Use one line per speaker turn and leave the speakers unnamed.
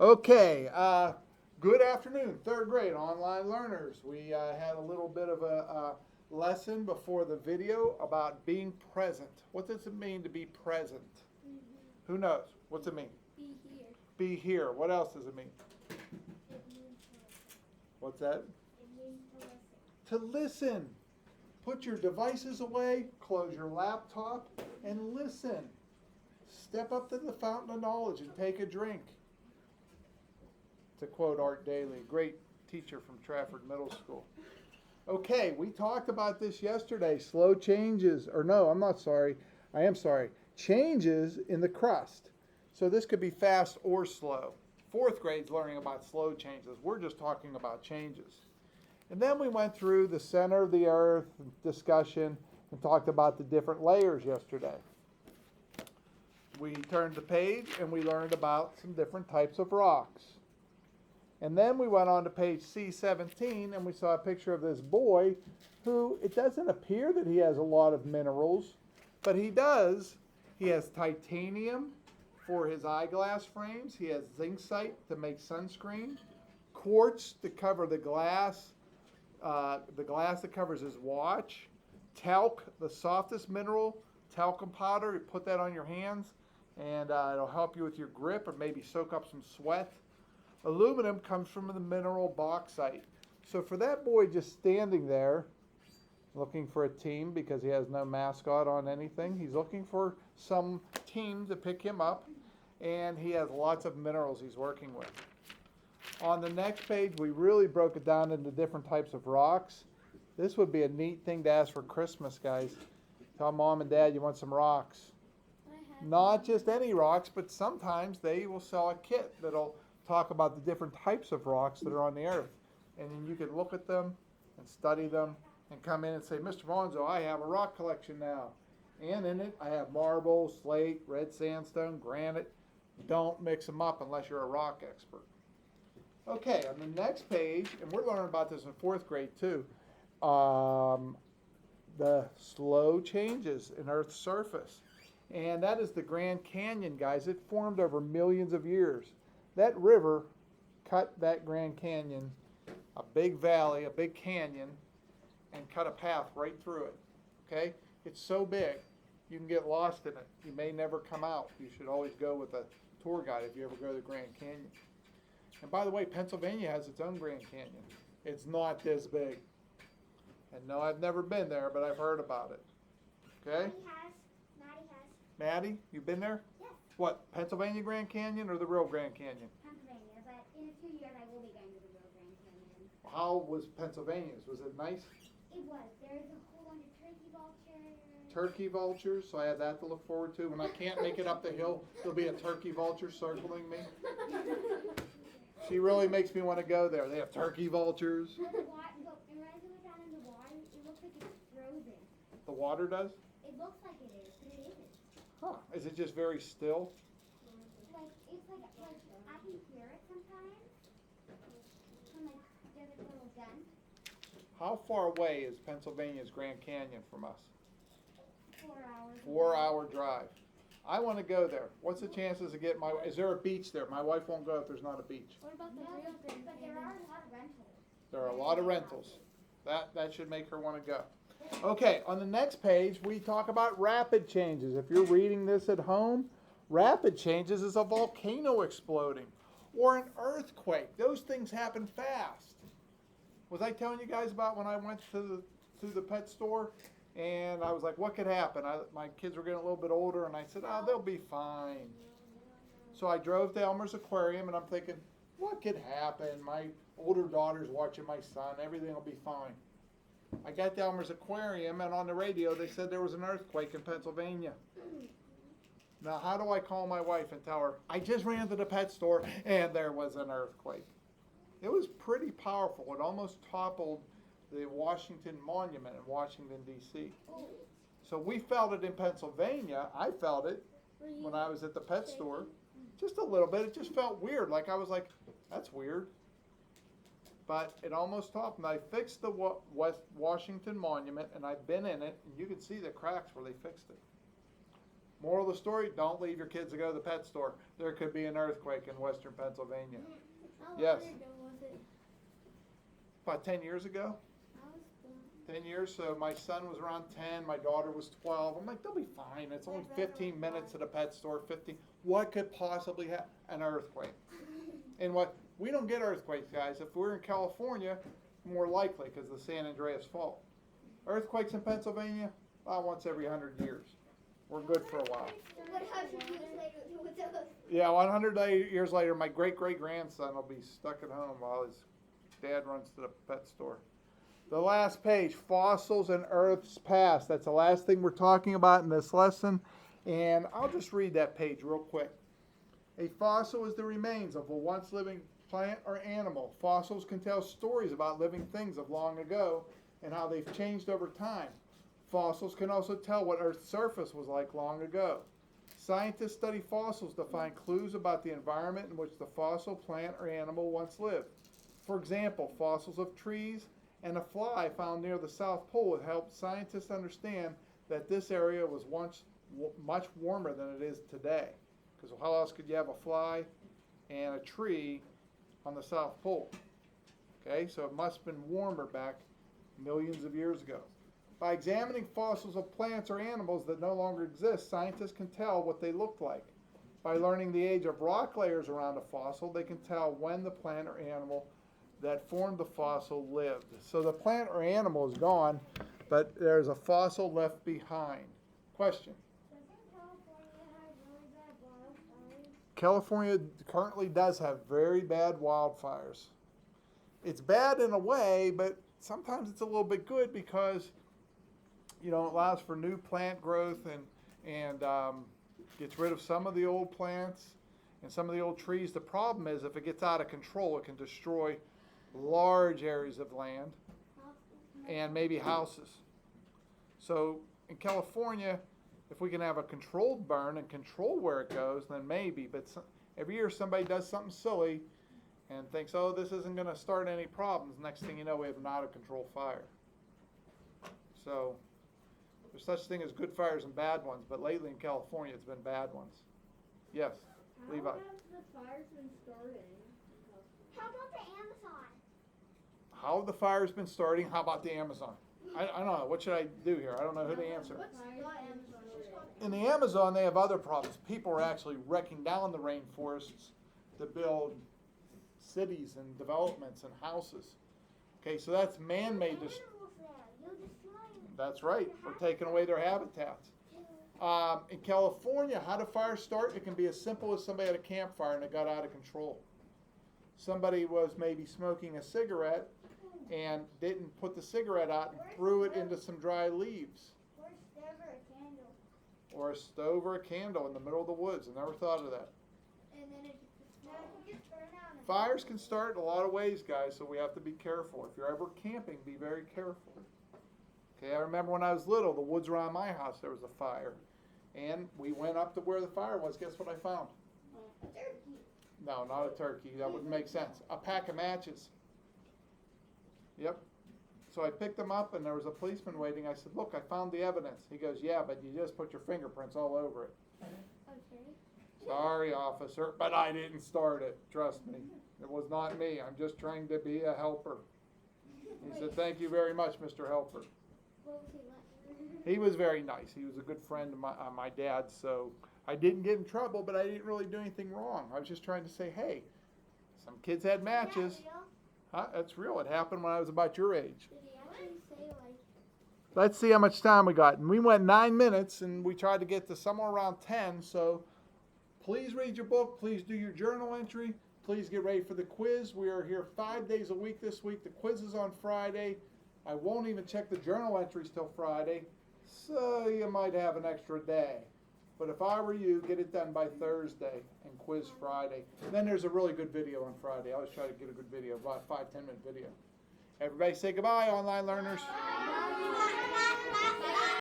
Okay, good afternoon, third grade online learners. We had a little bit of a lesson before the video about being present. What does it mean to be present? Who knows? What's it mean?
Be here.
Be here. What else does it mean?
It means to listen.
What's that?
It means to listen.
To listen. Put your devices away, close your laptop, and listen. Step up to the fountain of knowledge and take a drink. To quote Art Daly, great teacher from Trafford Middle School. Okay, we talked about this yesterday. Slow changes, or no, I am sorry. Changes in the crust. So this could be fast or slow. Fourth grade's learning about slow changes. We're just talking about changes. And then we went through the center of the earth discussion and talked about the different layers yesterday. We turned the page and we learned about some different types of rocks. And then we went on to page C17 and we saw a picture of this boy who, it doesn't appear that he has a lot of minerals, but he does. He has titanium for his eyeglass frames. He has zincite to make sunscreen, quartz to cover the glass that covers his watch, talc, the softest mineral, talcum powder. You put that on your hands and it'll help you with your grip or maybe soak up some sweat. Aluminum comes from the mineral bauxite. So for that boy just standing there, looking for a team because he has no mascot on anything, he's looking for some team to pick him up, and he has lots of minerals he's working with. On the next page, we really broke it down into different types of rocks. This would be a neat thing to ask for Christmas, guys. Tell mom and dad you want some rocks. Not just any rocks, but sometimes they will sell a kit that'll talk about the different types of rocks that are on the earth. And then you can look at them and study them and come in and say, Mr. Monzo, I have a rock collection now. And in it, I have marble, slate, red sandstone, granite. Don't mix them up unless you're a rock expert. Okay, on the next page, and we're learning about this in fourth grade too, the slow changes in Earth's surface. And that is the Grand Canyon, guys. It formed over millions of years. That river cut that Grand Canyon, a big valley, a big canyon, and cut a path right through it. Okay? It's so big, you can get lost in it. You may never come out. You should always go with a tour guide if you ever go to the Grand Canyon. And by the way, Pennsylvania has its own Grand Canyon. It's not this big. And no, I've never been there, but I've heard about it. Okay?
Maddie has.
Maddie, you been there?
Yes.
What, Pennsylvania Grand Canyon or the real Grand Canyon?
Pennsylvania, but in a few years I will be going to the real Grand Canyon.
How was Pennsylvania's? Was it nice?
It was. There's a whole bunch of turkey vultures.
Turkey vultures, so I have that to look forward to. When I can't make it up the hill, there'll be a turkey vulture circling me. She really makes me want to go there. They have turkey vultures.
And when I go down in the water, it looks like it's frozen.
The water does?
It looks like it is, but it isn't.
Huh. Is it just very still?
It's like I can hear it sometimes. When there's a little dent.
How far away is Pennsylvania's Grand Canyon from us?
4 hours.
4-hour drive. I want to go there. What's the chances of getting my, is there a beach there? My wife won't go if there's not a beach.
What about the real Grand Canyon? But there are a lot of rentals.
There are a lot of rentals. That should make her want to go. Okay, on the next page, we talk about rapid changes. If you're reading this at home, rapid changes is a volcano exploding or an earthquake. Those things happen fast. Was I telling you guys about when I went to the pet store and I was like, what could happen? My kids were getting a little bit older and I said, oh, they'll be fine. So I drove to Elmer's Aquarium and I'm thinking, what could happen? My older daughter's watching my son. Everything will be fine. I got to Elmer's Aquarium, and on the radio they said there was an earthquake in Pennsylvania. Now, how do I call my wife and tell her, I just ran to the pet store, and there was an earthquake? It was pretty powerful. It almost toppled the Washington Monument in Washington, D.C. So we felt it in Pennsylvania. I felt it when I was at the pet store. Just a little bit. It just felt weird. Like I was like, that's weird. But it almost stopped, and I fixed the West Washington Monument, and I've been in it, and you can see the cracks where they fixed it. Moral of the story, don't leave your kids to go to the pet store. There could be an earthquake in western Pennsylvania.
How
Yes.
long ago was it?
About 10 years ago.
I was
10 years, so my son was around 10, my daughter was 12. I'm like, they'll be fine. It's only 15 minutes to the pet store, 15. What could possibly happen? An earthquake. And what, we don't get earthquakes, guys. If we're in California, more likely because of the San Andreas Fault. Earthquakes in Pennsylvania, once every 100 years. We're good for a while.
100 years later, with those.
Yeah, 100 years later, my great-great-grandson will be stuck at home while his dad runs to the pet store. The last page, fossils and Earth's past. That's the last thing we're talking about in this lesson. And I'll just read that page real quick. A fossil is the remains of a once living plant or animal. Fossils can tell stories about living things of long ago and how they've changed over time. Fossils can also tell what Earth's surface was like long ago. Scientists study fossils to find clues about the environment in which the fossil plant or animal once lived. For example, fossils of trees and a fly found near the South Pole have helped scientists understand that this area was once much warmer than it is today. Because how else could you have a fly and a tree on the South Pole? Okay, so it must have been warmer back millions of years ago. By examining fossils of plants or animals that no longer exist, scientists can tell what they looked like. By learning the age of rock layers around a fossil, they can tell when the plant or animal that formed the fossil lived. So the plant or animal is gone, but there's a fossil left behind. Question?
Doesn't California have really bad wildfires?
California currently does have very bad wildfires. It's bad in a way, but sometimes it's a little bit good because, you know, it allows for new plant growth and gets rid of some of the old plants and some of the old trees. The problem is if it gets out of control, it can destroy large areas of land and maybe houses. So in California, if we can have a controlled burn and control where it goes, then maybe. But every year somebody does something silly and thinks, oh, this isn't going to start any problems. Next thing you know, we have an out-of-control fire. So there's such thing as good fires and bad ones, but lately in California it's been bad ones. Yes, Levi.
How have the fires been starting?
How about the Amazon?
How have the fires been starting? How about the Amazon? I don't know. What should I do here? I don't know who to answer.
What's the Amazon?
In the Amazon, they have other problems. People are actually wrecking down the rainforests to build cities and developments and houses. Okay, so that's man-made.
Animals there. You're destroying them.
That's right. We're taking away their habitats. In California, how do fires start? It can be as simple as somebody had a campfire and it got out of control. Somebody was maybe smoking a cigarette and didn't put the cigarette out and threw it into some dry leaves.
Or stove or a candle.
Or a stove or a candle in the middle of the woods. I never thought of that.
And then it just burn out. And
Fires can start in a lot of ways, guys, so we have to be careful. If you're ever camping, be very careful. Okay, I remember when I was little, the woods around my house, there was a fire. And we went up to where the fire was. Guess what I found?
a turkey.
No, not a turkey. That wouldn't make sense. A pack of matches. Yep. So I picked them up, and there was a policeman waiting. I said, look, I found the evidence. He goes, yeah, but you just put your fingerprints all over it.
Okay.
Sorry, officer, but I didn't start it. Trust me. It was not me. I'm just trying to be a helper. He said, thank you very much, Mr. Helper.
What was he like?
He was very nice. He was a good friend of my dad's, so I didn't get in trouble, but I didn't really do anything wrong. I was just trying to say, hey, some kids had matches.
Is that real?
Huh? That's real. It happened when I was about your age.
Did he actually say like?
Let's see how much time we got. And we went 9 minutes, and we tried to get to somewhere around 10. So please read your book. Please do your journal entry. Please get ready for the quiz. We are here 5 days a week this week. The quiz is on Friday. I won't even check the journal entries till Friday, so you might have an extra day. But if I were you, get it done by Thursday and quiz Friday. And then there's a really good video on Friday. I always try to get a good video, about a 5-10 minute video. Everybody say goodbye, online learners.
Bye.